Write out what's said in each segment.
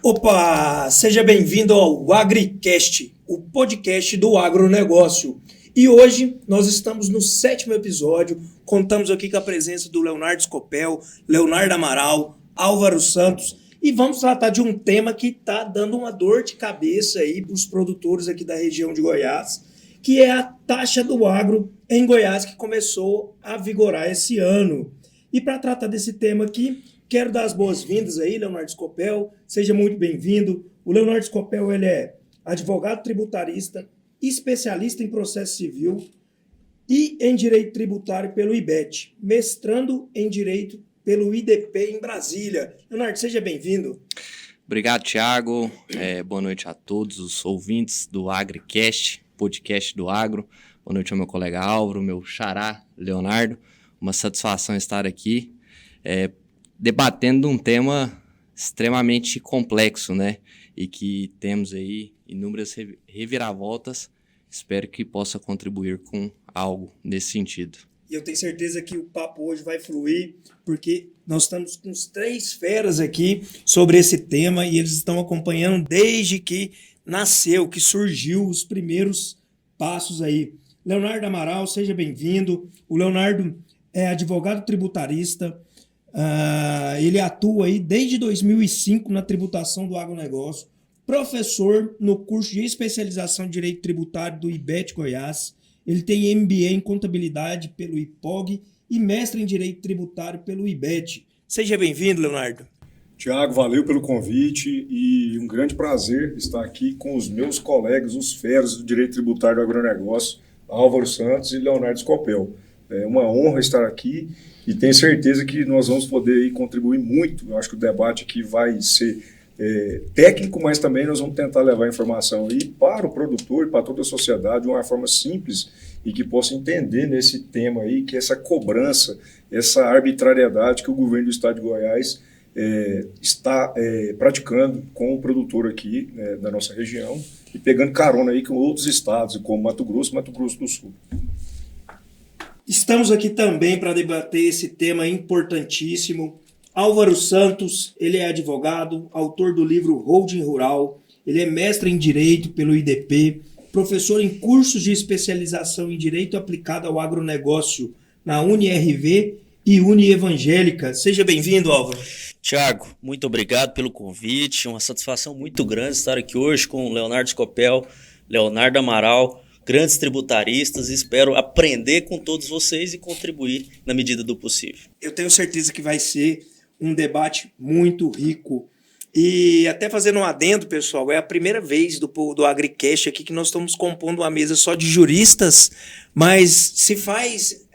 Opa! Seja bem-vindo ao AgriCast, o podcast do agronegócio. E hoje nós estamos no 7º episódio, contamos aqui com a presença do Leonardo Scopel, Leonardo Amaral, Álvaro Santos, e vamos tratar de um tema que está dando uma dor de cabeça aí para os produtores aqui da região de Goiás, que é a taxa do agro em Goiás, que começou a vigorar esse ano. E para tratar desse tema aqui, quero dar as boas-vindas aí, Leonardo Scopel, seja muito bem-vindo. O Leonardo Scopel, ele é advogado tributarista, especialista em processo civil e em direito tributário pelo IBET, mestrando em direito pelo IDP em Brasília. Leonardo, seja bem-vindo. Obrigado, Thiago. Boa noite a todos os ouvintes do AgriCast, podcast do agro. Boa noite ao meu colega Álvaro, meu xará, Leonardo. Uma satisfação estar aqui debatendo um tema extremamente complexo, né? E que temos aí inúmeras reviravoltas. Espero que possa contribuir com algo nesse sentido. E eu tenho certeza que o papo hoje vai fluir, porque nós estamos com os 3 feras aqui sobre esse tema e eles estão acompanhando desde que nasceu, que surgiu os primeiros passos aí. Leonardo Amaral, seja bem-vindo. O Leonardo é advogado tributarista, ele atua aí desde 2005 na tributação do agronegócio, professor no curso de especialização em Direito Tributário do IBET Goiás, ele tem MBA em Contabilidade pelo IPOG e mestre em Direito Tributário pelo IBET. Seja bem-vindo, Leonardo. Tiago, valeu pelo convite e um grande prazer estar aqui com os meus colegas, os feras do Direito Tributário do Agronegócio, Álvaro Santos e Leonardo Scopel. É uma honra estar aqui e tenho certeza que nós vamos poder aí contribuir muito. Eu acho que o debate aqui vai ser técnico, mas também nós vamos tentar levar informação aí para o produtor e para toda a sociedade de uma forma simples e que possa entender nesse tema aí, que essa cobrança, essa arbitrariedade que o governo do estado de Goiás está praticando com o produtor aqui da nossa região e pegando carona aí com outros estados, como Mato Grosso do Sul. Estamos aqui também para debater esse tema importantíssimo. Álvaro Santos, ele é advogado, autor do livro Holding Rural, ele é mestre em Direito pelo IDP, professor em cursos de especialização em Direito aplicado ao agronegócio na UniRV e Unievangélica. Seja bem-vindo, Álvaro. Tiago, muito obrigado pelo convite, uma satisfação muito grande estar aqui hoje com o Leonardo Scopel, Leonardo Amaral, grandes tributaristas, e espero aprender com todos vocês e contribuir na medida do possível. Eu tenho certeza que vai ser um debate muito rico. E até fazendo um adendo, pessoal, é a primeira vez do AgriCast aqui que nós estamos compondo uma mesa só de juristas, mas se faz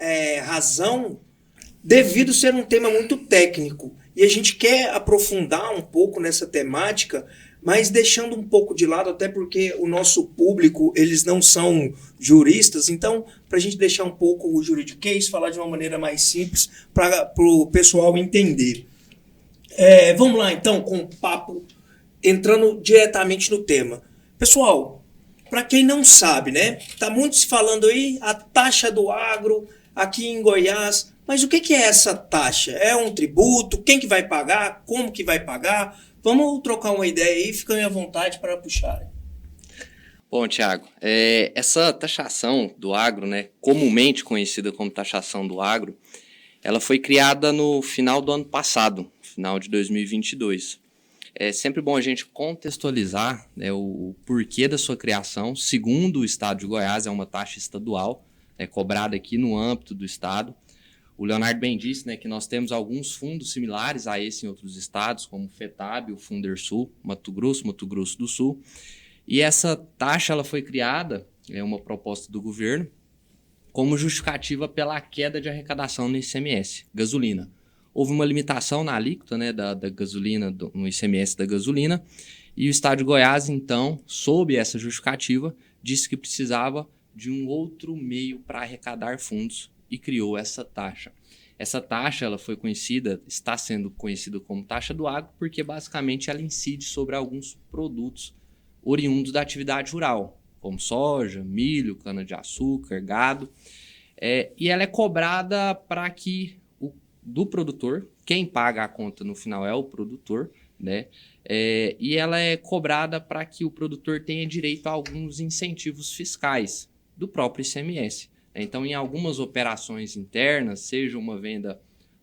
razão devido ser um tema muito técnico. E a gente quer aprofundar um pouco nessa temática, mas deixando um pouco de lado, até porque o nosso público, eles não são juristas, então, para a gente deixar um pouco o juridiquês, falar de uma maneira mais simples, para o pessoal entender. Vamos lá, então, com o papo, entrando diretamente no tema. Pessoal, para quem não sabe, né, tá muito se falando aí, a taxa do agro aqui em Goiás, mas o que é essa taxa? É um tributo? Quem que vai pagar? Como que vai pagar? Vamos trocar uma ideia aí, fiquem à vontade para puxar. Bom, Thiago, essa taxação do agro, né, comumente conhecida como taxação do agro, ela foi criada no final do ano passado, final de 2022. É sempre bom a gente contextualizar, né, o porquê da sua criação. Segundo o estado de Goiás, é uma taxa estadual, cobrada aqui no âmbito do estado. O Leonardo bem disse, né, que nós temos alguns fundos similares a esse em outros estados, como o FETAB, o Fundersul, Mato Grosso do Sul. E essa taxa ela foi criada, uma proposta do governo, como justificativa pela queda de arrecadação no ICMS, gasolina. Houve uma limitação na alíquota, né, da gasolina, no ICMS da gasolina, e o estado de Goiás, então, sob essa justificativa, disse que precisava de um outro meio para arrecadar fundos e criou essa taxa. Essa taxa ela foi está sendo conhecida como taxa do agro, porque basicamente ela incide sobre alguns produtos oriundos da atividade rural, como soja, milho, cana-de-açúcar, gado, e ela é cobrada para que do produtor, quem paga a conta no final é o produtor, né? E ela é cobrada para que o produtor tenha direito a alguns incentivos fiscais do próprio ICMS. Então, em algumas operações internas, seja uma venda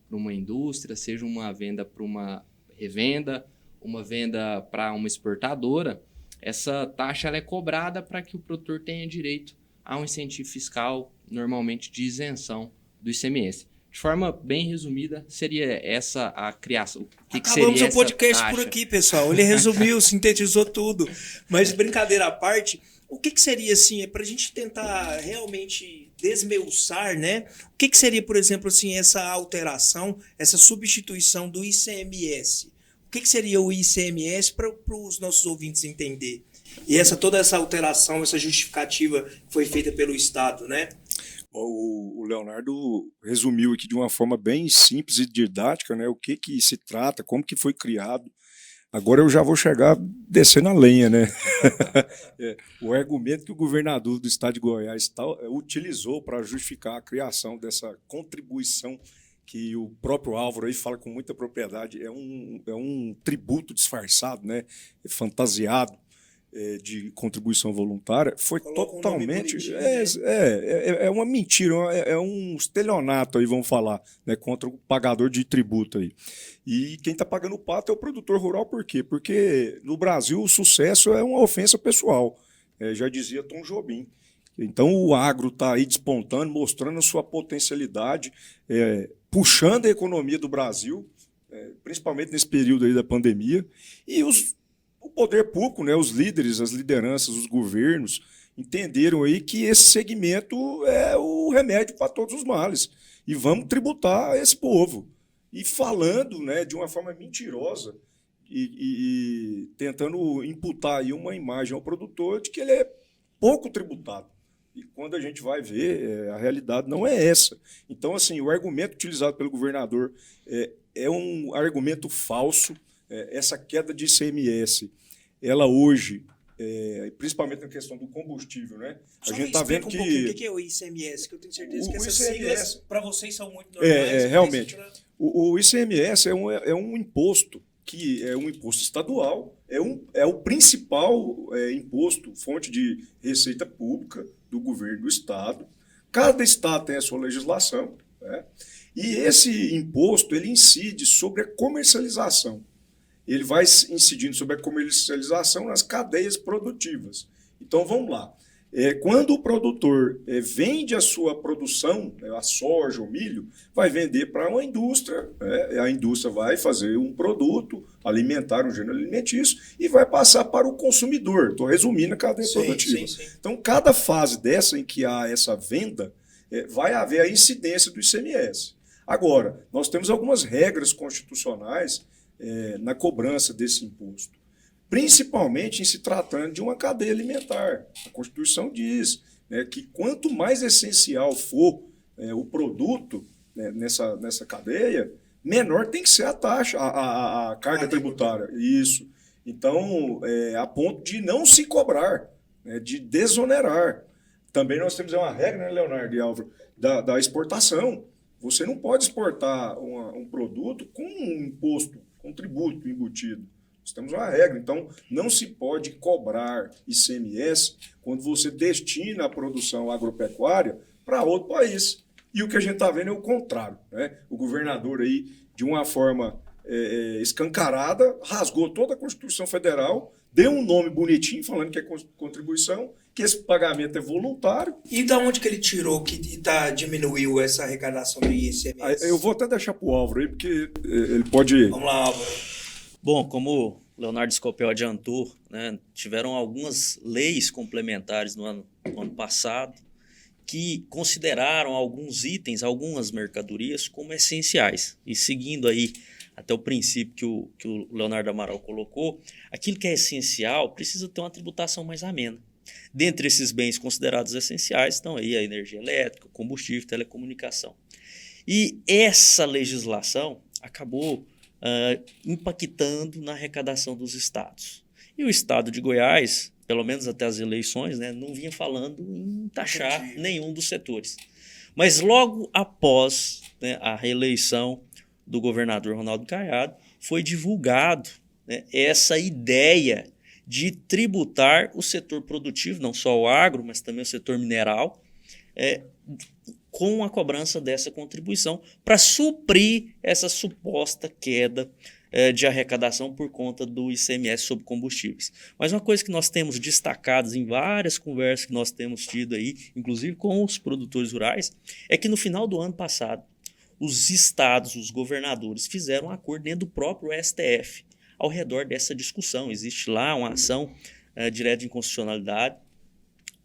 para uma indústria, seja uma venda para uma revenda, uma venda para uma exportadora, essa taxa ela é cobrada para que o produtor tenha direito a um incentivo fiscal, normalmente de isenção do ICMS. De forma bem resumida, seria essa a criação. Acabamos o podcast por aqui, pessoal. Ele resumiu, sintetizou tudo. Mas brincadeira à parte, o que seria assim, para a gente tentar realmente desmiuçar, né? O que seria, por exemplo, assim, essa alteração, essa substituição do ICMS? O que seria o ICMS para os nossos ouvintes entender? E toda essa alteração, essa justificativa foi feita pelo Estado, né? O Leonardo resumiu aqui de uma forma bem simples e didática, né, o que se trata, como que foi criado. Agora eu já vou chegar descendo a lenha, né? O argumento que o governador do estado de Goiás utilizou para justificar a criação dessa contribuição, que o próprio Álvaro aí fala com muita propriedade, é um tributo disfarçado, né, fantasiado, de contribuição voluntária, foi totalmente uma mentira, é um estelionato aí, vamos falar, né, contra o pagador de tributo aí. E quem está pagando o pato é o produtor rural, por quê? Porque no Brasil o sucesso é uma ofensa pessoal, já dizia Tom Jobim. Então o agro está aí despontando, mostrando a sua potencialidade, puxando a economia do Brasil, principalmente nesse período aí da pandemia, e o poder público, né, os líderes, as lideranças, os governos, entenderam aí que esse segmento é o remédio para todos os males. E vamos tributar esse povo. E falando, né, de uma forma mentirosa e tentando imputar aí uma imagem ao produtor de que ele é pouco tributado. E quando a gente vai ver, a realidade não é essa. Então, assim, o argumento utilizado pelo governador é um argumento falso. Essa queda de ICMS, ela hoje, principalmente na questão do combustível, né? A gente está vendo que... O que é o ICMS? Que eu tenho certeza que essas siglas para vocês são muito normais. Realmente. O ICMS é um imposto que é um imposto estadual, é o principal imposto, fonte de receita pública do governo do estado. Cada estado tem a sua legislação, né? E esse imposto ele incide sobre a comercialização. Ele vai incidindo sobre a comercialização nas cadeias produtivas. Então, vamos lá. Quando o produtor vende a sua produção, a soja, o milho, vai vender para uma indústria, a indústria vai fazer um produto alimentar, um gênero alimentício, e vai passar para o consumidor. Estou resumindo a cadeia produtiva. Sim. Então, cada fase dessa em que há essa venda, vai haver a incidência do ICMS. Agora, nós temos algumas regras constitucionais na cobrança desse imposto, principalmente em se tratando de uma cadeia alimentar. A Constituição diz, né, que quanto mais essencial for o produto, né, nessa cadeia, menor tem que ser a taxa, a carga tributária. Isso. Então, a ponto de não se cobrar, né, de desonerar. Também nós temos uma regra, né, Leonardo e Álvaro, da exportação. Você não pode exportar um produto com um imposto, com tributo embutido. Nós temos uma regra. Então, não se pode cobrar ICMS quando você destina a produção agropecuária para outro país. E o que a gente está vendo é o contrário, né? O governador aí, de uma forma escancarada, rasgou toda a Constituição Federal, deu um nome bonitinho, falando que é contribuição, que esse pagamento é voluntário. E da onde que ele tirou que diminuiu essa arrecadação do ICMS? Eu vou até deixar para o Álvaro aí, porque ele pode... Vamos lá, Álvaro. Bom, como o Leonardo Scopel adiantou, né, tiveram algumas leis complementares no ano passado que consideraram alguns itens, algumas mercadorias como essenciais. E seguindo aí até o princípio que o Leonardo Amaral colocou, aquilo que é essencial precisa ter uma tributação mais amena. Dentre esses bens considerados essenciais estão aí a energia elétrica, o combustível, telecomunicação. E essa legislação acabou impactando na arrecadação dos estados. E o estado de Goiás, pelo menos até as eleições, né, não vinha falando em taxar nenhum dos setores. Mas logo após, né, a reeleição do governador Ronaldo Caiado, foi divulgado né, essa ideia de tributar o setor produtivo, não só o agro, mas também o setor mineral, com a cobrança dessa contribuição para suprir essa suposta queda de arrecadação por conta do ICMS sobre combustíveis. Mas uma coisa que nós temos destacados em várias conversas que nós temos tido aí, inclusive com os produtores rurais, é que no final do ano passado, os estados, os governadores fizeram um acordo dentro do próprio STF ao redor dessa discussão. Existe lá uma ação direta de inconstitucionalidade,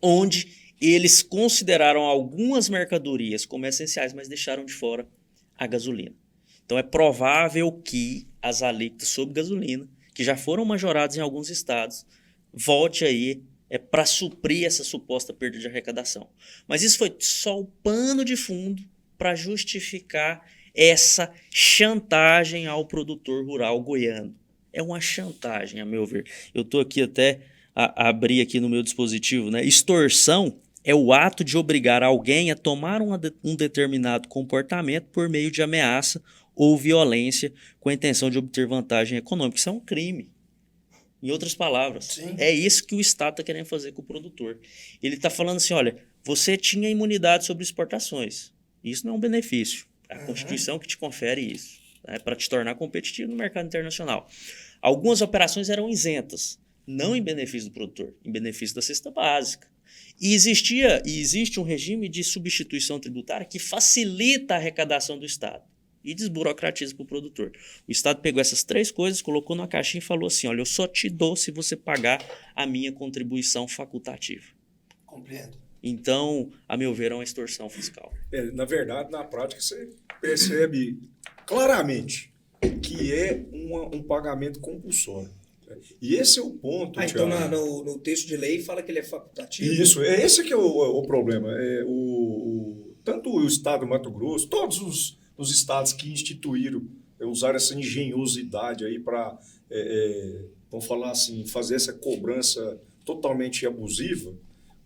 onde eles consideraram algumas mercadorias como essenciais, mas deixaram de fora a gasolina. Então é provável que as alíquotas sobre gasolina, que já foram majoradas em alguns estados, volte aí para suprir essa suposta perda de arrecadação. Mas isso foi só o pano de fundo para justificar essa chantagem ao produtor rural goiano. É uma chantagem, a meu ver. Eu estou aqui até abrir aqui no meu dispositivo, né? Extorsão é o ato de obrigar alguém a tomar um determinado comportamento por meio de ameaça ou violência com a intenção de obter vantagem econômica. Isso é um crime. Em outras palavras, sim, é isso que o Estado está querendo fazer com o produtor. Ele está falando assim, olha, você tinha imunidade sobre exportações. Isso não é um benefício. É a Constituição que te confere isso, para te tornar competitivo no mercado internacional. Algumas operações eram isentas, não em benefício do produtor, em benefício da cesta básica. E existe um regime de substituição tributária que facilita a arrecadação do Estado e desburocratiza para o produtor. O Estado pegou essas três coisas, colocou numa caixinha e falou assim, olha, eu só te dou se você pagar a minha contribuição facultativa. Compreendo. Então, a meu ver, é uma extorsão fiscal. Na verdade, na prática, você percebe claramente que é um pagamento compulsório. E esse é o ponto, então no texto de lei fala que ele é facultativo? Isso, esse que é o problema. Tanto o Estado do Mato Grosso, todos os estados que instituíram, usaram essa engenhosidade aí para, vamos falar assim, fazer essa cobrança totalmente abusiva,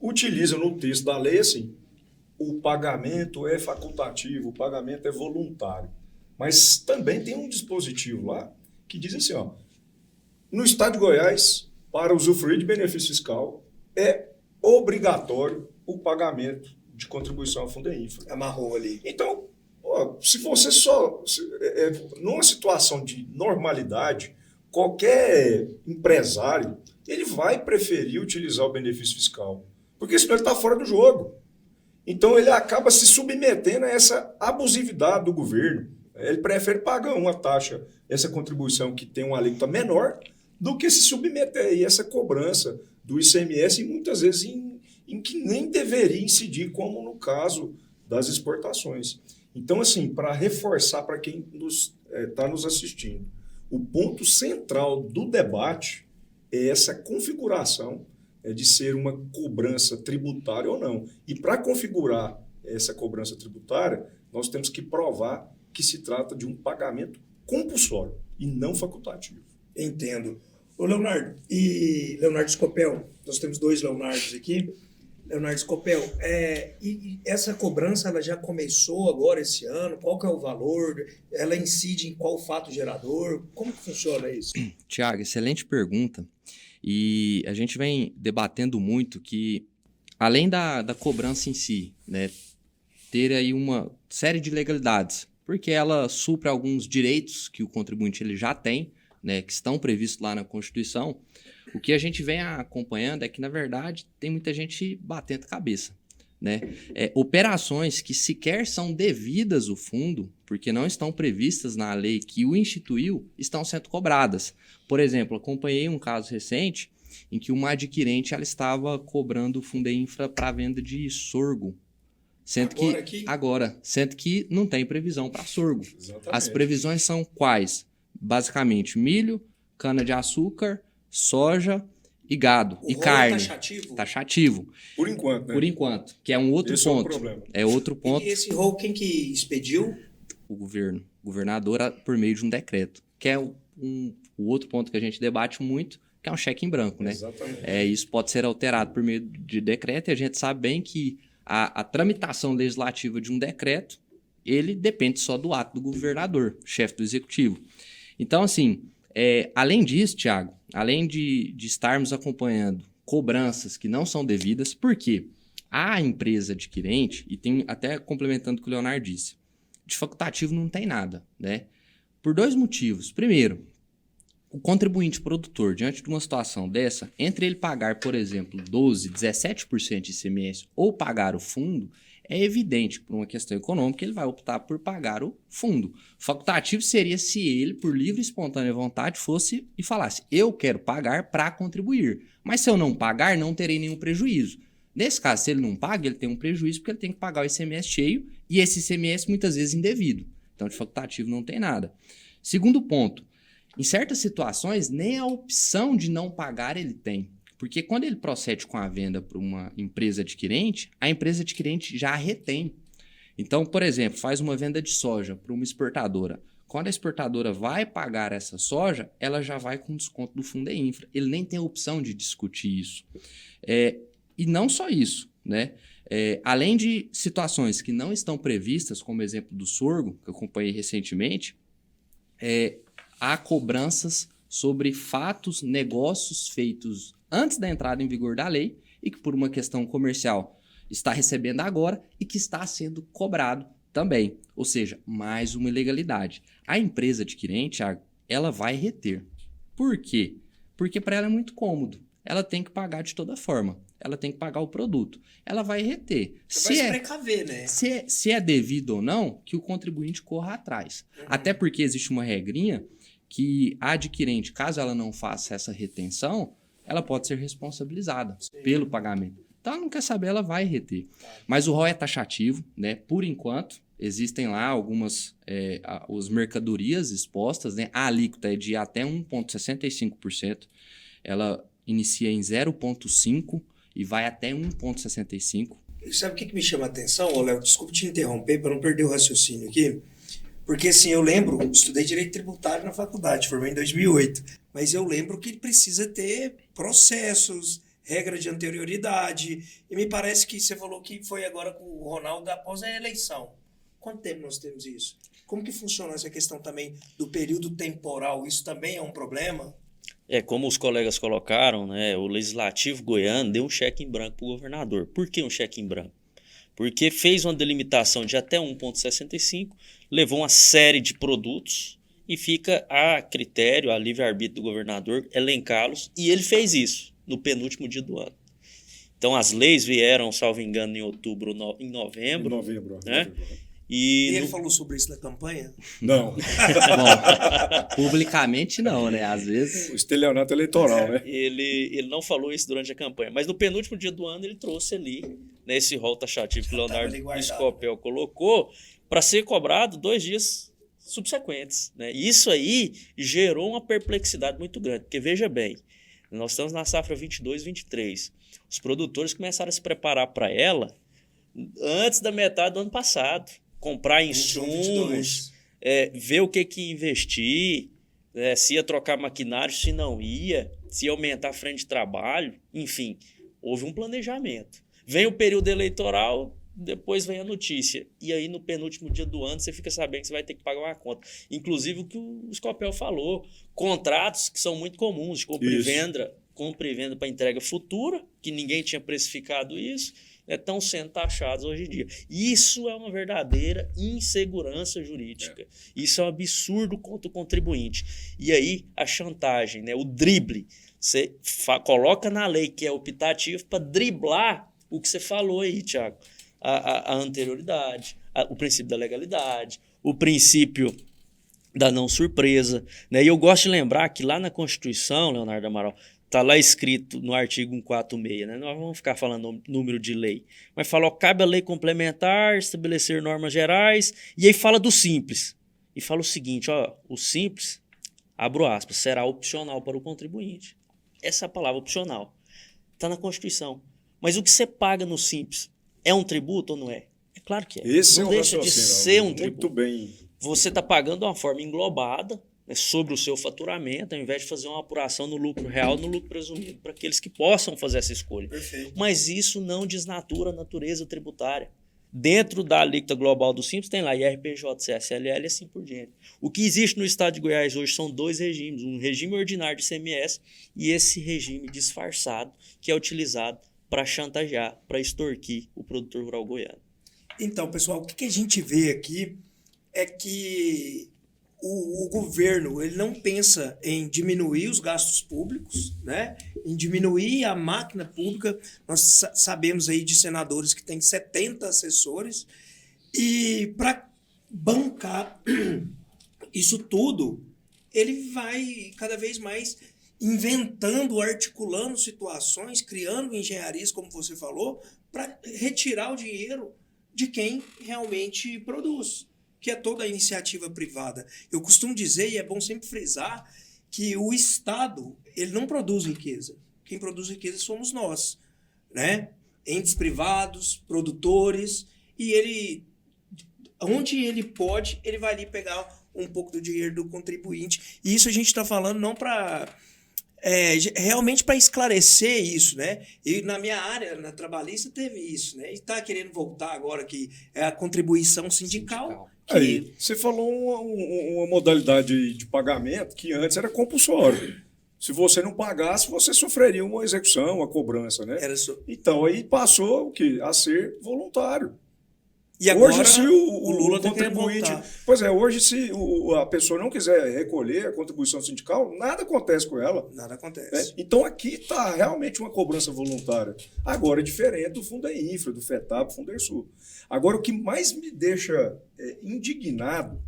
utilizam no texto da lei assim, o pagamento é facultativo, o pagamento é voluntário. Mas também tem um dispositivo lá que diz assim, ó, no estado de Goiás, para usufruir de benefício fiscal, é obrigatório o pagamento de contribuição à Fundeinfra. Amarrou ali. Então, se você numa situação de normalidade, qualquer empresário, ele vai preferir utilizar o benefício fiscal, porque senão ele está fora do jogo. Então, ele acaba se submetendo a essa abusividade do governo. Ele prefere pagar uma taxa, essa contribuição que tem uma alíquota menor, do que se submeter a essa cobrança do ICMS, e muitas vezes em que nem deveria incidir, como no caso das exportações. Então, assim, para reforçar para quem está nos assistindo, o ponto central do debate é essa configuração de ser uma cobrança tributária ou não. E para configurar essa cobrança tributária, nós temos que provar que se trata de um pagamento compulsório e não facultativo. Entendo. Ô Leonardo, e Leonardo Scopel, nós temos dois Leonardos aqui. Leonardo Scopel, e essa cobrança ela já começou agora esse ano? Qual que é o valor? Ela incide em qual fato gerador? Como que funciona isso? Tiago, excelente pergunta. E a gente vem debatendo muito que, além da cobrança em si, né, ter aí uma série de legalidades, porque ela supre alguns direitos que o contribuinte ele já tem, né, que estão previstos lá na Constituição. O que a gente vem acompanhando é que, na verdade, tem muita gente batendo cabeça, né? Operações que sequer são devidas ao fundo, porque não estão previstas na lei que o instituiu, estão sendo cobradas. Por exemplo, acompanhei um caso recente em que uma adquirente ela estava cobrando o Fundeinfra para venda de sorgo, sendo que não tem previsão para sorgo. Exatamente. As previsões são quais? Basicamente, milho, cana-de-açúcar, soja e gado. E carne. Taxativo? Taxativo. Por enquanto, né? Por enquanto, que é um outro Esse ponto. É o problema. É outro ponto. E esse rol quem que expediu? O governador por meio de um decreto, que é o outro ponto que a gente debate muito, que é um cheque em branco, né? Exatamente. Isso pode ser alterado por meio de decreto, e a gente sabe bem que a tramitação legislativa de um decreto, ele depende só do ato do governador, chefe do executivo. Então, assim, Além disso, Thiago, além de estarmos acompanhando cobranças que não são devidas, porque a empresa adquirente, e tem até complementando o que o Leonardo disse, de facultativo não tem nada, né? Por 2 motivos. Primeiro, o contribuinte produtor, diante de uma situação dessa, entre ele pagar, por exemplo, 12%, 17% de ICMS ou pagar o fundo, é evidente, por uma questão econômica, ele vai optar por pagar o fundo. Facultativo seria se ele, por livre e espontânea vontade, fosse e falasse, eu quero pagar para contribuir, mas se eu não pagar, não terei nenhum prejuízo. Nesse caso, se ele não paga, ele tem um prejuízo porque ele tem que pagar o ICMS cheio e esse ICMS muitas vezes indevido. Então, de facultativo não tem nada. Segundo ponto, em certas situações, nem a opção de não pagar ele tem. Porque quando ele procede com a venda para uma empresa adquirente, a empresa adquirente já retém. Então, por exemplo, faz uma venda de soja para uma exportadora. Quando a exportadora vai pagar essa soja, ela já vai com desconto do Fundeinfra. Ele nem tem a opção de discutir isso. E não só isso, né? Além de situações que não estão previstas, como o exemplo do sorgo, que eu acompanhei recentemente, há cobranças sobre fatos, negócios feitos antes da entrada em vigor da lei e que por uma questão comercial está recebendo agora e que está sendo cobrado também. Ou seja, mais uma ilegalidade. A empresa adquirente, ela vai reter. Por quê? Porque para ela é muito cômodo. Ela tem que pagar de toda forma. Ela tem que pagar o produto. Ela vai reter. Você vai se precaver, né? Se é devido ou não, que o contribuinte corra atrás. Até porque existe uma regrinha que a adquirente, caso ela não faça essa retenção, ela pode ser responsabilizada pelo pagamento. Então, ela não quer saber, ela vai reter. Mas o ROE é taxativo, né? Por enquanto, existem lá algumas as mercadorias expostas, né? A alíquota é de até 1,65%. Ela inicia em 0,5% e vai até 1,65%. Sabe o que me chama a atenção, Léo? Desculpe te interromper para não perder o raciocínio aqui. Porque, assim, eu lembro, estudei Direito Tributário na faculdade, formei em 2008, mas eu lembro que ele precisa ter processos, regra de anterioridade, e me parece que você falou que foi agora com o Ronaldo após a eleição. Quanto tempo nós temos isso? Como que funciona essa questão também do período temporal? Isso também é um problema? Como os colegas colocaram, né, o Legislativo goiano deu um cheque em branco para o governador. Por que um cheque em branco? Porque fez uma delimitação de até 1,65%, levou uma série de produtos e fica a critério, a livre-arbítrio do governador, elencá-los. E ele fez isso no penúltimo dia do ano. Então, as leis vieram, salvo engano, em em novembro. Né? E ele falou sobre isso na campanha? Não. Bom, publicamente não, né? Às vezes... O estelionato eleitoral, né? Ele não falou isso durante a campanha, mas no penúltimo dia do ano ele trouxe ali, né, esse rol taxativo que o Leonardo Scopel colocou para ser cobrado 2 dias subsequentes. Né? E isso aí gerou uma perplexidade muito grande, porque veja bem, nós estamos na safra 22-23. Os produtores começaram a se preparar para ela antes da metade do ano passado. Comprar insumos, ver o que investir, se ia trocar maquinário, se não ia, se ia aumentar a frente de trabalho, enfim, houve um planejamento. Vem o período eleitoral, depois vem a notícia. E aí, no penúltimo dia do ano, você fica sabendo que você vai ter que pagar uma conta. Inclusive, o que o Scopel falou, contratos que são muito comuns, de compra e venda para entrega futura, que ninguém tinha precificado isso, estão sendo taxados hoje em dia. Isso é uma verdadeira insegurança jurídica. Isso é um absurdo contra o contribuinte. E aí, a chantagem, né, o drible, você coloca na lei que é optativo para driblar o que você falou aí, Thiago. A anterioridade, o princípio da legalidade, o princípio da não surpresa. Né? E eu gosto de lembrar que lá na Constituição, Leonardo Amaral, está lá escrito no artigo 146, né? Nós vamos ficar falando número de lei. Mas fala, cabe a lei complementar, estabelecer normas gerais, e aí fala do simples. E fala o seguinte, o simples, abro aspas, será opcional para o contribuinte. Essa é a palavra opcional. Está na Constituição. Mas o que você paga no simples é um tributo ou não é? É claro que é. Esse não deixa de ser um tributo. Muito bem. Você está pagando de uma forma englobada, sobre o seu faturamento, ao invés de fazer uma apuração no lucro real, no lucro presumido, para aqueles que possam fazer essa escolha. Perfeito. Mas isso não desnatura a natureza tributária. Dentro da alíquota global do Simples tem lá IRPJ, CSLL e assim por diante. O que existe no estado de Goiás hoje são 2 regimes, um regime ordinário de ICMS e esse regime disfarçado que é utilizado para chantagear, para extorquir o produtor rural goiano. Então, pessoal, o que a gente vê aqui é que o governo ele não pensa em diminuir os gastos públicos, né? Em diminuir a máquina pública. Nós sabemos aí de senadores que têm 70 assessores e para bancar isso tudo, ele vai cada vez mais inventando, articulando situações, criando engenharias, como você falou, para retirar o dinheiro de quem realmente produz, que é toda a iniciativa privada. Eu costumo dizer, e é bom sempre frisar, que o Estado ele não produz riqueza. Quem produz riqueza somos nós, né? Entes privados, produtores, e ele, onde ele pode, ele vai ali pegar um pouco do dinheiro do contribuinte. E isso a gente está falando não para... realmente para esclarecer isso, né? E na minha área, na trabalhista, teve isso, né? E está querendo voltar agora que é a contribuição sindical. Aí, você falou uma modalidade de pagamento que antes era compulsório. Se você não pagasse, você sofreria uma execução, uma cobrança, né? Então, aí passou o quê? A ser voluntário. E agora hoje, se o Lula está querendo contribuinte... voltar. Pois é, hoje, se a pessoa não quiser recolher a contribuição sindical, nada acontece com ela. Nada acontece. Então, aqui está realmente uma cobrança voluntária. Agora, é diferente do Fundeinfra, do FETAP, do Fundersul. Agora, o que mais me deixa indignado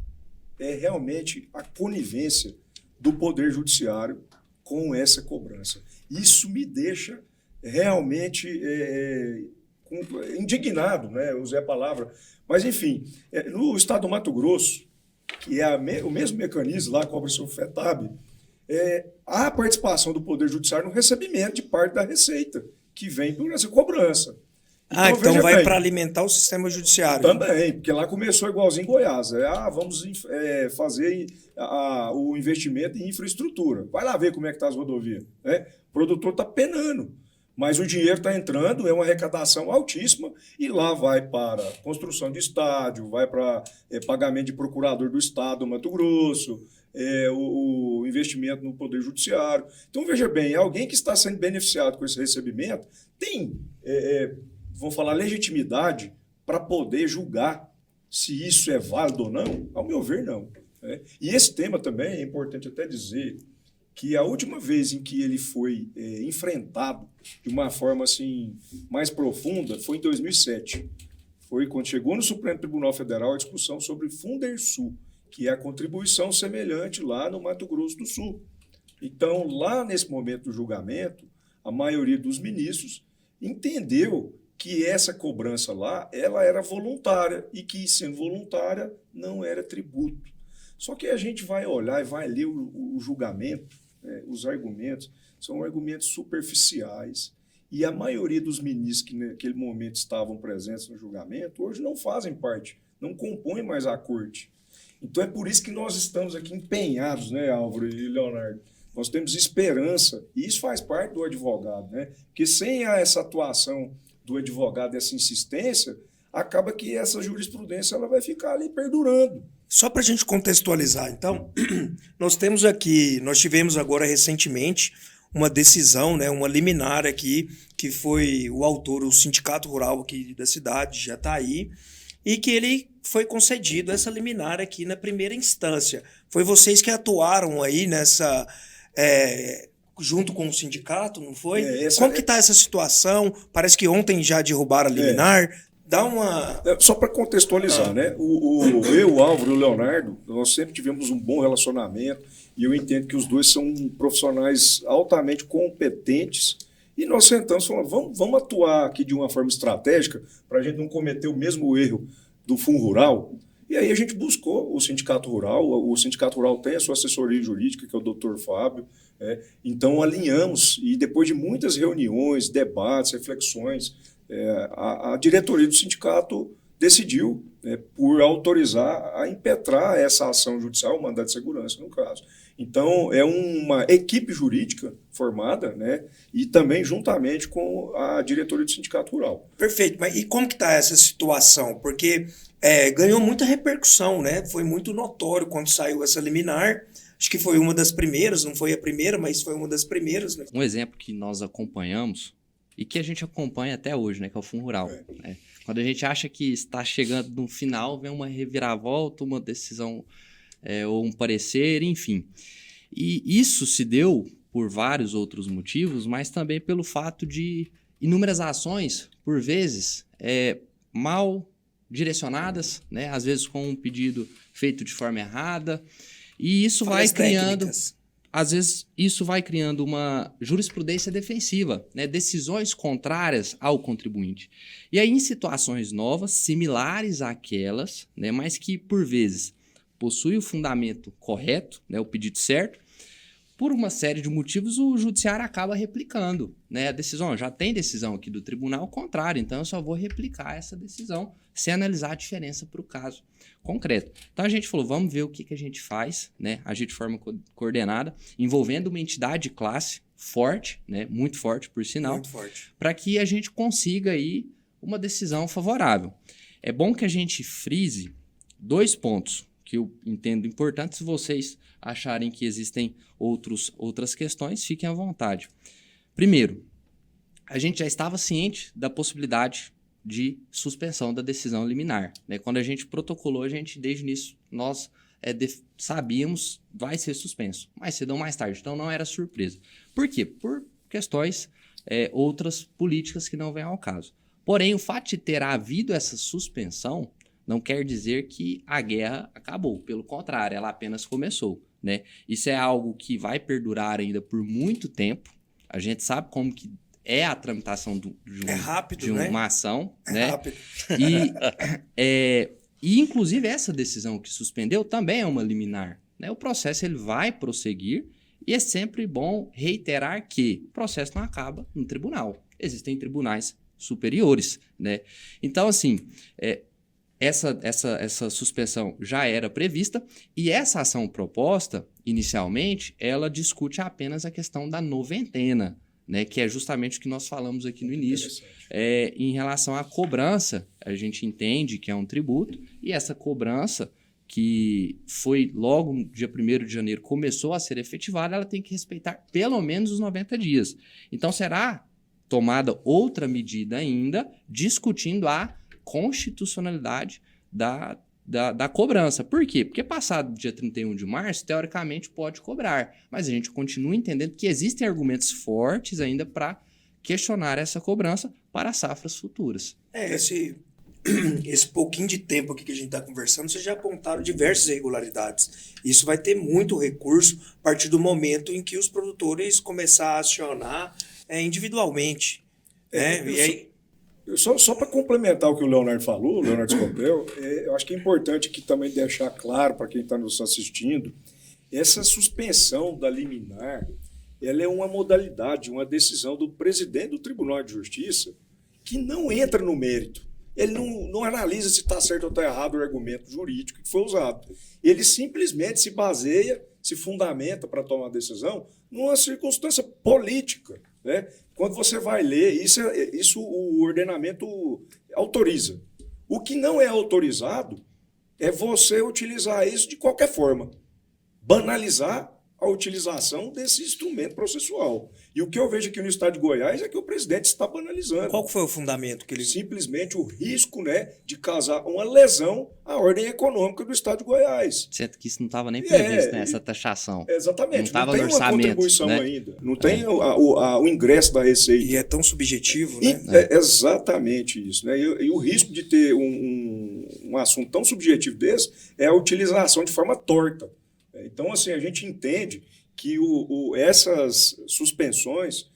é realmente a conivência do Poder Judiciário com essa cobrança. Isso me deixa realmente indignado, né? Eu usei a palavra. Mas, enfim, no estado do Mato Grosso, que é o mesmo mecanismo lá, cobra-se o FETAB, há a participação do Poder Judiciário no recebimento de parte da receita, que vem por essa cobrança. Então vai para alimentar o sistema judiciário. Também, porque lá começou igualzinho em Goiás. Vamos fazer o investimento em infraestrutura. Vai lá ver como é que está as rodovias. Né? O produtor está penando, mas o dinheiro está entrando, é uma arrecadação altíssima, e lá vai para construção de estádio, vai para pagamento de procurador do estado do Mato Grosso, o investimento no Poder Judiciário. Então, veja bem, alguém que está sendo beneficiado com esse recebimento tem... vamos falar, legitimidade para poder julgar se isso é válido ou não? Ao meu ver, não. E esse tema também é importante até dizer que a última vez em que ele foi enfrentado de uma forma assim, mais profunda foi em 2007. Foi quando chegou no Supremo Tribunal Federal a discussão sobre Fundersul, que é a contribuição semelhante lá no Mato Grosso do Sul. Então, lá nesse momento do julgamento, a maioria dos ministros entendeu que essa cobrança lá, ela era voluntária e que, sendo voluntária, não era tributo. Só que a gente vai olhar e vai ler o julgamento, os argumentos, são argumentos superficiais, e a maioria dos ministros que naquele momento estavam presentes no julgamento, hoje não fazem parte, não compõem mais a corte. Então é por isso que nós estamos aqui empenhados, né, Álvaro e Leonardo? Nós temos esperança, e isso faz parte do advogado, né? Porque sem essa atuação do advogado, essa insistência, acaba que essa jurisprudência ela vai ficar ali perdurando. Só para a gente contextualizar, então, nós tivemos agora recentemente uma decisão, né, uma liminar aqui, que foi o autor, o Sindicato Rural aqui da cidade, Jataí, e que ele foi concedido essa liminar aqui na primeira instância. Foi vocês que atuaram aí nessa... junto com o sindicato, não foi? Como que está essa situação? Parece que ontem já derrubaram a liminar. Dá uma... Só para contextualizar, né? Eu, o Álvaro e o Leonardo, nós sempre tivemos um bom relacionamento e eu entendo que os dois são profissionais altamente competentes e nós sentamos e falamos, vamos atuar aqui de uma forma estratégica para a gente não cometer o mesmo erro do Fundo Rural. E aí a gente buscou o Sindicato Rural, o Sindicato Rural tem a sua assessoria jurídica, que é o Dr. Fábio, então alinhamos e depois de muitas reuniões, debates, reflexões, a diretoria do sindicato decidiu por autorizar a impetrar essa ação judicial, o mandado de segurança no caso. Então, é uma equipe jurídica formada, né? E também juntamente com a diretoria do Sindicato Rural. Perfeito, mas e como que está essa situação? Porque ganhou muita repercussão, né? Foi muito notório quando saiu essa liminar. Acho que foi uma das primeiras, não foi a primeira, mas foi uma das primeiras, né? Um exemplo que nós acompanhamos e que a gente acompanha até hoje, né, que é o Fundo Rural. Né? Quando a gente acha que está chegando no final, vem uma reviravolta, uma decisão ou um parecer, enfim. E isso se deu por vários outros motivos, mas também pelo fato de inúmeras ações, por vezes, mal direcionadas, né? Às vezes com um pedido feito de forma errada, e isso vai criando... Às vezes, isso vai criando uma jurisprudência defensiva, né? Decisões contrárias ao contribuinte. E aí, em situações novas, similares àquelas, né? Mas que, por vezes, possuem o fundamento correto, né? O pedido certo, por uma série de motivos, o judiciário acaba replicando, né? A decisão, já tem decisão aqui do tribunal contrário, então eu só vou replicar essa decisão sem analisar a diferença para o caso concreto. Então a gente falou, vamos ver o que a gente faz, né? Agir de forma coordenada, envolvendo uma entidade de classe forte, né? Muito forte, por sinal, para que a gente consiga aí uma decisão favorável. É bom que a gente frise 2 pontos que eu entendo importantes. Se vocês acharem que existem outras questões, fiquem à vontade. Primeiro, a gente já estava ciente da possibilidade de suspensão da decisão liminar. Né? Quando a gente protocolou, desde o início, nós sabíamos vai ser suspenso, mais cedo ou mais tarde. Então, não era surpresa. Por quê? Por questões outras políticas que não vêm ao caso. Porém, o fato de ter havido essa suspensão não quer dizer que a guerra acabou. Pelo contrário, ela apenas começou. Né? Isso é algo que vai perdurar ainda por muito tempo. A gente sabe como que é a tramitação de uma ação. Né? Rápido. E, inclusive, essa decisão que suspendeu também é uma liminar. Né? O processo ele vai prosseguir e é sempre bom reiterar que o processo não acaba no tribunal. Existem tribunais superiores. Né? Então, assim... Essa suspensão já era prevista e essa ação proposta, inicialmente, ela discute apenas a questão da noventena, né, que é justamente o que nós falamos aqui no início. Em relação à cobrança, a gente entende que é um tributo e essa cobrança, que foi logo no dia 1º de janeiro, começou a ser efetivada, ela tem que respeitar pelo menos os 90 dias. Então, será tomada outra medida ainda, discutindo a constitucionalidade da cobrança. Por quê? Porque passado dia 31 de março, teoricamente pode cobrar, mas a gente continua entendendo que existem argumentos fortes ainda para questionar essa cobrança para safras futuras. Esse pouquinho de tempo aqui que a gente está conversando, vocês já apontaram diversas irregularidades. Isso vai ter muito recurso a partir do momento em que os produtores começarem a acionar individualmente. E aí... Só para complementar o que o Leonardo falou, o Leonardo Scopel, eu acho que é importante aqui também deixar claro para quem está nos assistindo, essa suspensão da liminar, ela é uma modalidade, uma decisão do presidente do Tribunal de Justiça que não entra no mérito. Ele não analisa se está certo ou está errado o argumento jurídico que foi usado. Ele simplesmente se baseia, se fundamenta para tomar a decisão numa circunstância política, né? Quando você vai ler, isso o ordenamento autoriza. O que não é autorizado é você utilizar isso de qualquer forma. Banalizar a utilização desse instrumento processual. E o que eu vejo aqui no estado de Goiás é que o presidente está banalizando. Qual foi o fundamento que ele... Simplesmente o risco, né, de causar uma lesão à ordem econômica do estado de Goiás. Certo que isso não estava nem previsto, né, essa taxação. Exatamente. Não tem uma contribuição, né? Ainda. Não tem o ingresso da Receita. E é tão subjetivo, né? É exatamente isso. Né? E o risco de ter um assunto tão subjetivo desse é a utilização de forma torta. Então, assim, a gente entende que essas suspensões,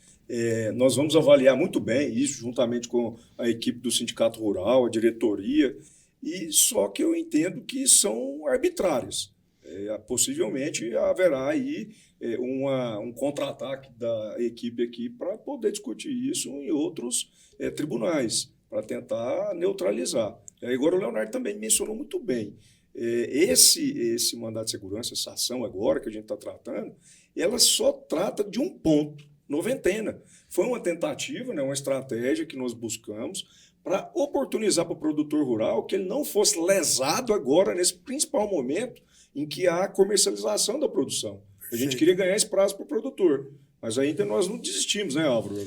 nós vamos avaliar muito bem isso, juntamente com a equipe do Sindicato Rural, a diretoria, e só que eu entendo que são arbitrárias. Possivelmente haverá aí um contra-ataque da equipe aqui para poder discutir isso em outros tribunais, para tentar neutralizar. Agora o Leonardo também mencionou muito bem. Esse mandato de segurança, essa ação agora que a gente está tratando, ela só trata de um ponto, noventena. Foi uma tentativa, né, uma estratégia que nós buscamos para oportunizar para o produtor rural que ele não fosse lesado agora, nesse principal momento em que há a comercialização da produção. A gente queria ganhar esse prazo para o produtor, mas ainda nós não desistimos, né, Álvaro?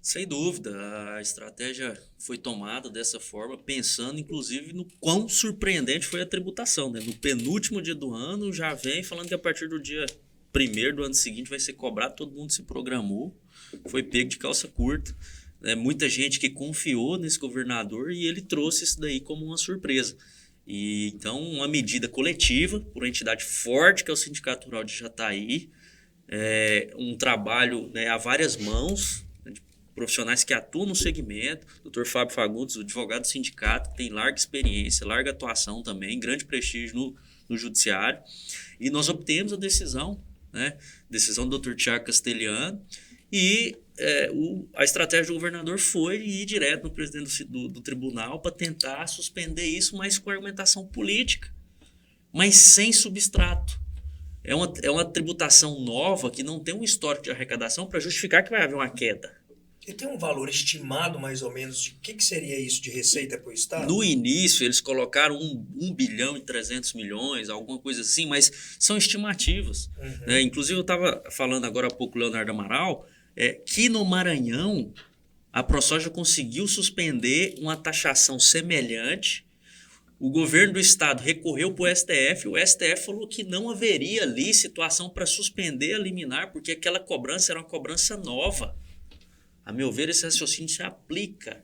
Sem dúvida, a estratégia foi tomada dessa forma, pensando inclusive no quão surpreendente foi a tributação, né? No penúltimo dia do ano já vem falando que a partir do dia 1º do ano seguinte vai ser cobrado, todo mundo se programou, foi pego de calça curta. Muita gente que confiou nesse governador e ele trouxe isso daí como uma surpresa. E então uma medida coletiva por uma entidade forte que é o Sindicato Rural de Jataí, um trabalho, né, a várias mãos, profissionais que atuam no segmento, Dr. Fábio Fagundes, o advogado do sindicato, que tem larga experiência, larga atuação também, grande prestígio no judiciário, e nós obtemos a decisão, né, decisão do Dr. Tiago Castelhano, e a estratégia do governador foi ir direto no presidente do tribunal para tentar suspender isso, mas com argumentação política, mas sem substrato. É uma tributação nova que não tem um histórico de arrecadação para justificar que vai haver uma queda. E tem um valor estimado, mais ou menos, de que seria isso de receita para o Estado? No início, eles colocaram 1 bilhão e 300 milhões, alguma coisa assim, mas são estimativas. Uhum. Né? Inclusive, eu estava falando agora há pouco com o Leonardo Amaral, que no Maranhão, a ProSoja conseguiu suspender uma taxação semelhante. O governo do Estado recorreu para o STF, o STF falou que não haveria ali situação para suspender a liminar, porque aquela cobrança era uma cobrança nova. A meu ver, esse raciocínio se aplica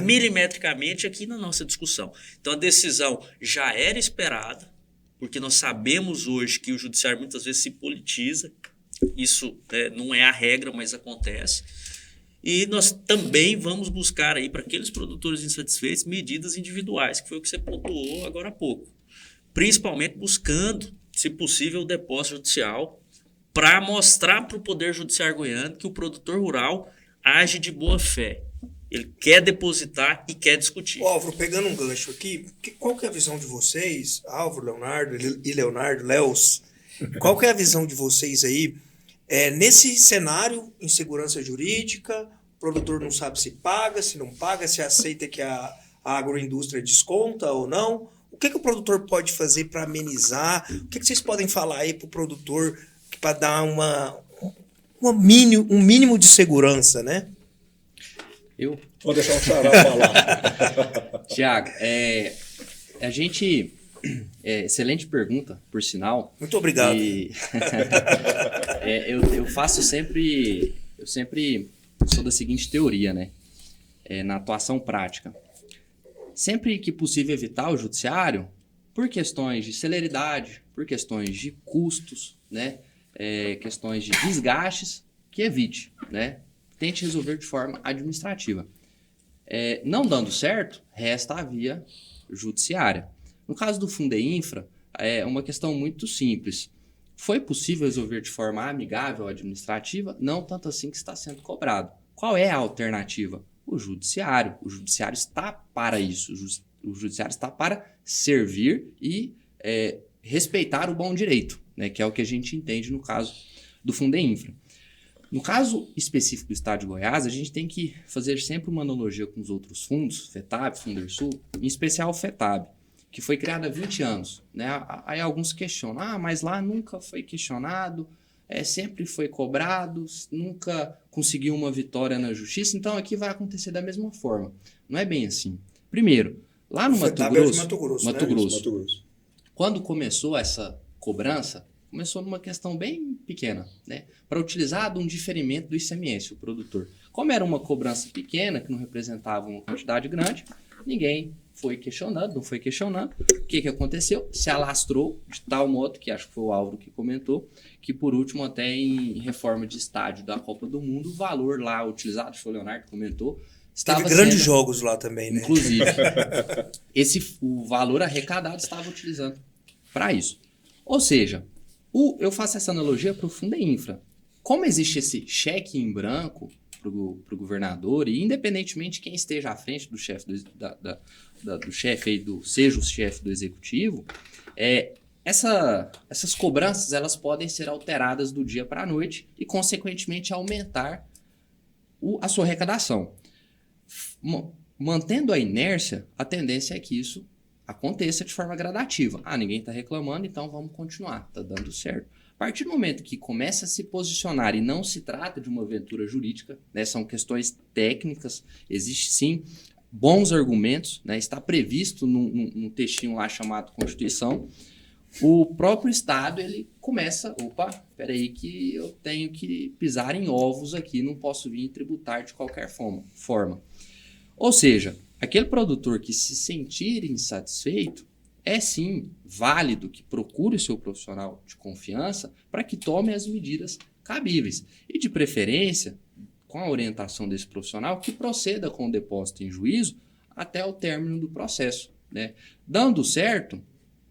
milimetricamente aqui na nossa discussão. Então, a decisão já era esperada, porque nós sabemos hoje que o judiciário muitas vezes se politiza. Isso não é a regra, mas acontece. E nós também vamos buscar aí para aqueles produtores insatisfeitos medidas individuais, que foi o que você pontuou agora há pouco. Principalmente buscando, se possível, o depósito judicial para mostrar para o Poder Judiciário goiano que o produtor rural age de boa fé. Ele quer depositar e quer discutir. Álvaro, pegando um gancho aqui, qual que é a visão de vocês, Álvaro, Leonardo e Leonardo, Leos, qual que é a visão de vocês aí, nesse cenário, insegurança jurídica, o produtor não sabe se paga, se não paga, se aceita que a agroindústria desconta ou não, o que o produtor pode fazer para amenizar? O que vocês podem falar aí para o produtor para dar um mínimo de segurança, né? Vou deixar o Xará falar. Tiago, a gente... excelente pergunta, por sinal. Muito obrigado. Eu faço sempre... Eu sempre sou da seguinte teoria, né? Na atuação prática. Sempre que possível evitar o judiciário, por questões de celeridade, por questões de custos, né? Questões de desgastes, que evite, né? Tente resolver de forma administrativa. Não dando certo, resta a via judiciária. No caso do Fundeinfra, é uma questão muito simples. Foi possível resolver de forma amigável administrativa? Não tanto assim que está sendo cobrado. Qual é a alternativa? O judiciário. O judiciário está para isso. O judiciário está para servir e respeitar o bom direito, né, que é o que a gente entende no caso do Fundeinfra. No caso específico do Estado de Goiás, a gente tem que fazer sempre uma analogia com os outros fundos, FETAB, Fundersul, em especial o FETAB, que foi criado há 20 anos. Né? Aí alguns questionam, mas lá nunca foi questionado, sempre foi cobrado, nunca conseguiu uma vitória na justiça, então aqui vai acontecer da mesma forma. Não é bem assim. Primeiro, lá no Mato Grosso, quando começou essa cobrança, começou numa questão bem pequena, né? Para utilizar de um diferimento do ICMS, o produtor. Como era uma cobrança pequena, que não representava uma quantidade grande, ninguém foi questionando, não foi questionando. O que aconteceu? Se alastrou de tal modo, que acho que foi o Álvaro que comentou, que por último, até em reforma de estádio da Copa do Mundo, o valor lá utilizado, foi o Leonardo que comentou, teve grandes jogos lá também, né? Inclusive, o valor arrecadado estava utilizando para isso. Ou seja, eu faço essa analogia para o Fundeinfra. Como existe esse cheque em branco para o governador, e independentemente de quem esteja à frente do chefe do chefe aí, seja o chefe do executivo, essas cobranças elas podem ser alteradas do dia para a noite e, consequentemente, aumentar a sua arrecadação. Mantendo a inércia, a tendência é que isso aconteça de forma gradativa. Ninguém está reclamando, então vamos continuar, está dando certo. A partir do momento que começa a se posicionar e não se trata de uma aventura jurídica, né, são questões técnicas, existe sim bons argumentos, né, está previsto num textinho lá chamado Constituição, o próprio Estado ele começa, peraí que eu tenho que pisar em ovos aqui, não posso vir tributar de qualquer forma. Ou seja, aquele produtor que se sentir insatisfeito, é sim válido que procure o seu profissional de confiança para que tome as medidas cabíveis. E de preferência, com a orientação desse profissional, que proceda com o depósito em juízo até o término do processo, né? Dando certo,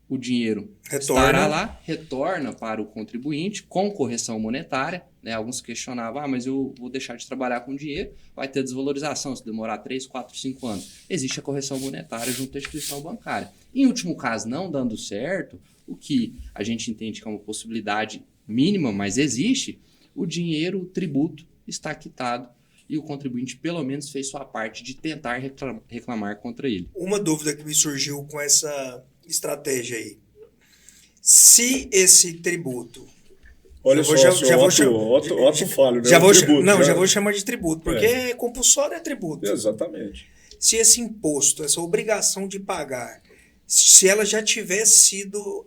o dinheiro estará lá, retorna para o contribuinte com correção monetária, né? Alguns questionavam, mas eu vou deixar de trabalhar com dinheiro, vai ter desvalorização se demorar 3, 4, 5 anos. Existe a correção monetária junto à instituição bancária. Em último caso, não dando certo, o que a gente entende que é uma possibilidade mínima, mas existe, o dinheiro, o tributo, está quitado e o contribuinte pelo menos fez sua parte de tentar reclamar contra ele. Uma dúvida que me surgiu com essa estratégia aí. Se esse tributo... Olha só, Otto falho, né? Já vou chamar de tributo, porque compulsório é tributo. Exatamente. Se esse imposto, essa obrigação de pagar, se ela já tivesse sido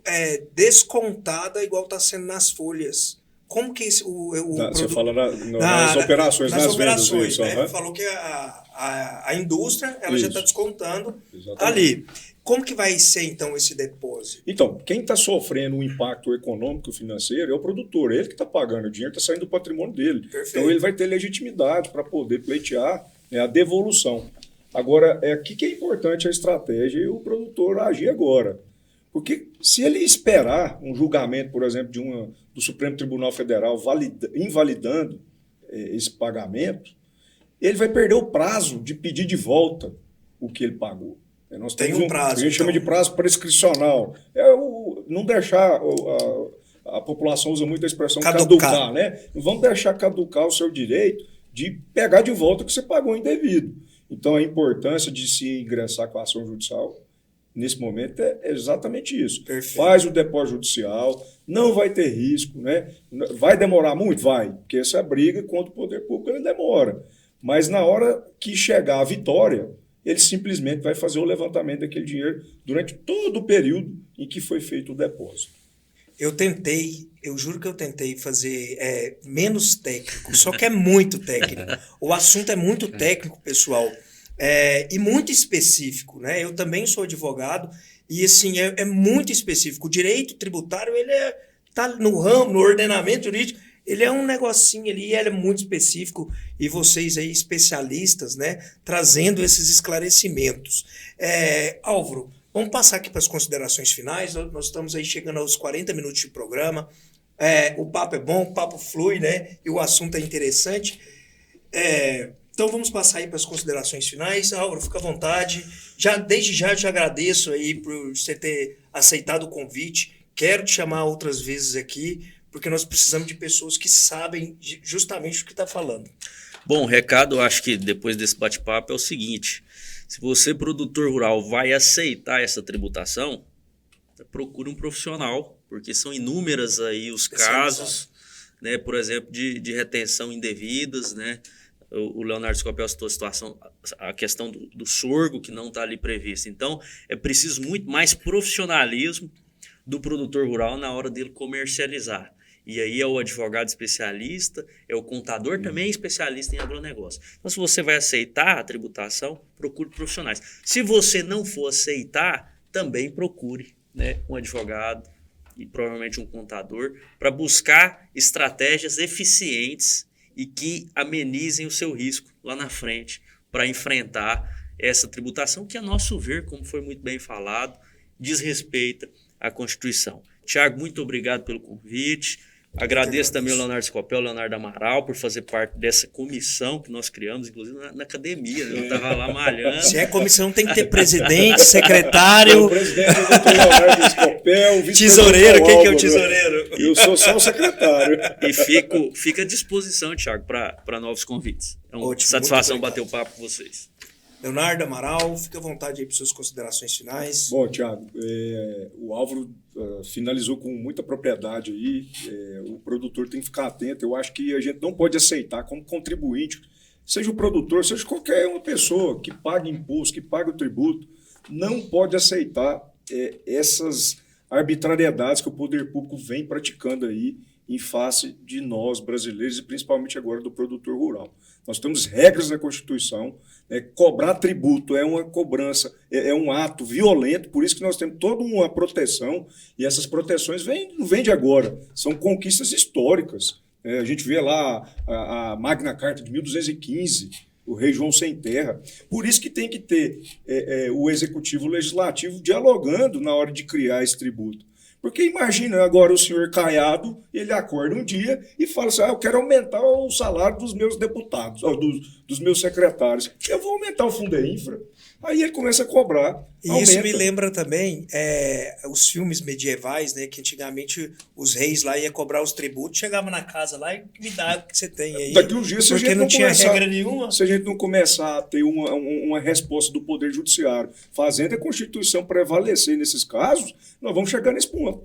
descontada igual está sendo nas folhas, como que você fala nas operações, nas operações, vendas, né? Falou que a indústria ela já está descontando. Exatamente. Ali. Como que vai ser, então, esse depósito? Então, quem está sofrendo o impacto econômico e financeiro é o produtor. Ele que está pagando, o dinheiro está saindo do patrimônio dele. Perfeito. Então, ele vai ter legitimidade para poder pleitear, né, a devolução. Agora, aqui que é importante a estratégia e o produtor agir agora. Porque se ele esperar um julgamento, por exemplo, do Supremo Tribunal Federal invalidando esse pagamento, ele vai perder o prazo de pedir de volta o que ele pagou. Nós temos um prazo. A gente chama de prazo prescricional. Não deixar, a população usa muito a expressão caducar, né? Não vamos deixar caducar o seu direito de pegar de volta o que você pagou indevido. Então, a importância de se ingressar com a ação judicial, nesse momento, é exatamente isso. Perfeito. Faz o depósito judicial, não vai ter risco, né? Vai demorar muito? Vai, porque essa briga contra o poder público ele demora. Mas na hora que chegar a vitória, ele simplesmente vai fazer o levantamento daquele dinheiro durante todo o período em que foi feito o depósito. Eu juro que eu tentei fazer menos técnico, só que é muito técnico. O assunto é muito técnico, pessoal, e muito específico, né? Eu também sou advogado e assim, é muito específico. O direito tributário, ele tá no ramo, no ordenamento jurídico, ele é um negocinho ali, ele é muito específico e vocês aí especialistas, né, trazendo esses esclarecimentos. Álvaro, vamos passar aqui para as considerações finais, nós estamos aí chegando aos 40 minutos de programa, o papo é bom, o papo flui, né, e o assunto é interessante. Então vamos passar aí para as considerações finais. Álvaro, fica à vontade. Desde já te agradeço aí por você ter aceitado o convite, quero te chamar outras vezes aqui, porque nós precisamos de pessoas que sabem justamente o que está falando. Bom, o recado, eu acho que depois desse bate-papo é o seguinte: se você, produtor rural, vai aceitar essa tributação, procure um profissional, porque são inúmeras aí os casos, né, por exemplo, de retenção indevidas, né? O Leonardo Scopel citou a questão do sorgo que não está ali previsto. Então, é preciso muito mais profissionalismo do produtor rural na hora dele comercializar. E aí é o advogado especialista, é o contador também especialista em agronegócio. Então, se você vai aceitar a tributação, procure profissionais. Se você não for aceitar, também procure, né, um advogado e provavelmente um contador para buscar estratégias eficientes e que amenizem o seu risco lá na frente para enfrentar essa tributação que, a nosso ver, como foi muito bem falado, desrespeita a Constituição. Tiago, muito obrigado pelo convite. Agradeço também ao Leonardo Scopel, ao Leonardo Amaral, por fazer parte dessa comissão que nós criamos, inclusive na academia. Né? Eu estava lá malhando. Se é comissão, tem que ter presidente, secretário. O presidente é o doutor Leonardo Scopel, tesoureiro, quem que é o tesoureiro? Eu sou só o secretário. E fica à disposição, Thiago, para novos convites. É uma Ótimo, satisfação bater o papo com vocês. Leonardo Amaral, fica à vontade aí para suas considerações finais. Bom, Thiago, o Álvaro finalizou com muita propriedade aí. O produtor tem que ficar atento. Eu acho que a gente não pode aceitar como contribuinte, seja o produtor, seja qualquer uma pessoa que pague imposto, que pague o tributo, não pode aceitar essas arbitrariedades que o poder público vem praticando aí em face de nós brasileiros e principalmente agora do produtor rural. Nós temos regras na Constituição, cobrar tributo é uma cobrança, é um ato violento, por isso que nós temos toda uma proteção, e essas proteções não vêm de agora, são conquistas históricas. A gente vê lá a Magna Carta de 1215, o rei João Sem Terra. Por isso que tem que ter o executivo e o legislativo dialogando na hora de criar esse tributo. Porque imagina agora o senhor Caiado, ele acorda um dia e fala assim, eu quero aumentar o salário dos meus deputados, dos meus secretários. Eu vou aumentar o Fundeinfra. Aí ele começa a cobrar. E aumenta. isso me lembra também os filmes medievais, né? Que antigamente os reis lá iam cobrar os tributos, chegava na casa lá e me dá o que você tem aí. Daqui uns dias, se porque a gente não tinha regra nenhuma. Se a gente não começar a ter uma resposta do Poder Judiciário, fazendo a Constituição prevalecer nesses casos, nós vamos chegar nesse ponto.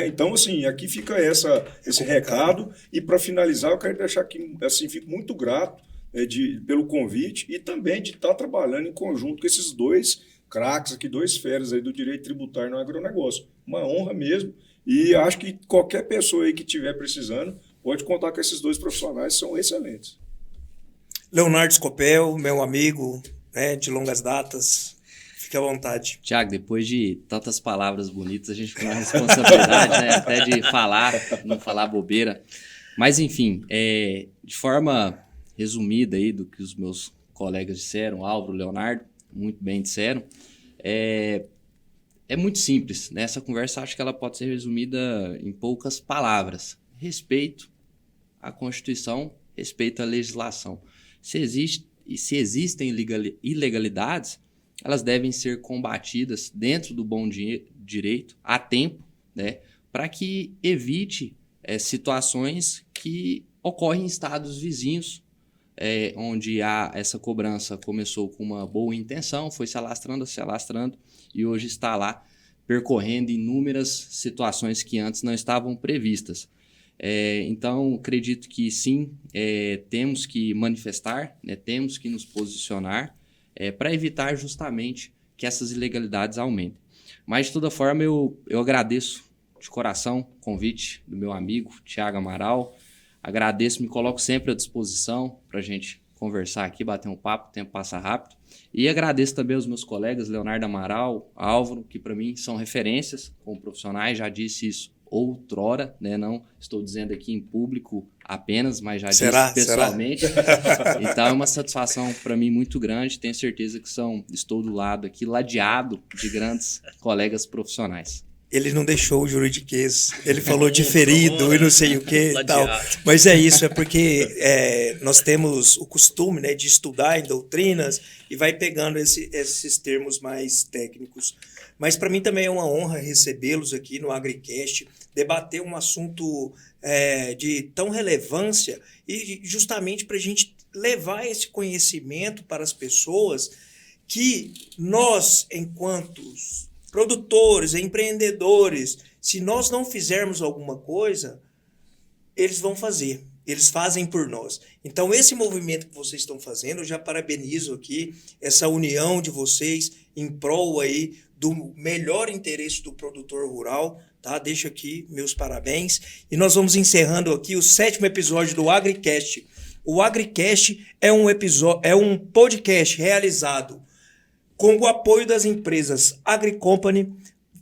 Então, assim, aqui fica esse recado. E para finalizar, eu quero deixar aqui, assim, fico muito grato pelo convite e também de estar trabalhando em conjunto com esses dois craques aqui, dois feras aí do direito tributário no agronegócio. Uma honra mesmo, e acho que qualquer pessoa aí que estiver precisando pode contar com esses dois profissionais, são excelentes. Leonardo Scopel, meu amigo, de longas datas, fique à vontade. Thiago, depois de tantas palavras bonitas, a gente fica na responsabilidade, né, até de falar, não falar bobeira. Mas, enfim, de forma resumida aí do que os meus colegas disseram, Álvaro, Leonardo, muito bem disseram, é muito simples, né? Essa conversa acho que ela pode ser resumida em poucas palavras. Respeito à Constituição, respeito à legislação. Se existem ilegalidades, elas devem ser combatidas dentro do bom direito, a tempo, né? Para que evite situações que ocorrem em estados vizinhos, onde essa cobrança começou com uma boa intenção, foi se alastrando e hoje está lá percorrendo inúmeras situações que antes não estavam previstas. Então, acredito que sim, temos que manifestar, né, temos que nos posicionar para evitar justamente que essas ilegalidades aumentem. Mas, de toda forma, eu agradeço de coração o convite do meu amigo Thiago Amaral. Agradeço, me coloco sempre à disposição para a gente conversar aqui, bater um papo, o tempo passa rápido. E agradeço também aos meus colegas Leonardo Amaral, Álvaro, que para mim são referências como profissionais, já disse isso outrora, né? Não estou dizendo aqui em público apenas, mas já disse pessoalmente. Então é uma satisfação para mim muito grande, tenho certeza que estou do lado aqui, ladeado de grandes colegas profissionais. Ele não deixou o juridiquês, ele falou diferido e não sei o que e tal. Mas é isso, é porque nós temos o costume, né, de estudar em doutrinas e vai pegando esses termos mais técnicos. Mas para mim também é uma honra recebê-los aqui no AgriCast, debater um assunto de tão relevância e justamente para a gente levar esse conhecimento para as pessoas que nós, enquanto produtores, empreendedores, se nós não fizermos alguma coisa, eles vão fazer. Eles fazem por nós. Então, esse movimento que vocês estão fazendo, eu já parabenizo aqui essa união de vocês em prol aí do melhor interesse do produtor rural, tá? Deixo aqui meus parabéns. E nós vamos encerrando aqui o 7º episódio do AgriCast. O AgriCast é um podcast realizado com o apoio das empresas AgriCompany,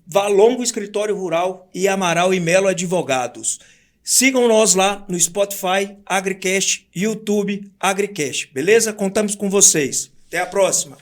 Valongo Escritório Rural e Amaral e Melo Advogados. Sigam nós lá no Spotify, AgriCast, YouTube, AgriCast. Beleza? Contamos com vocês. Até a próxima.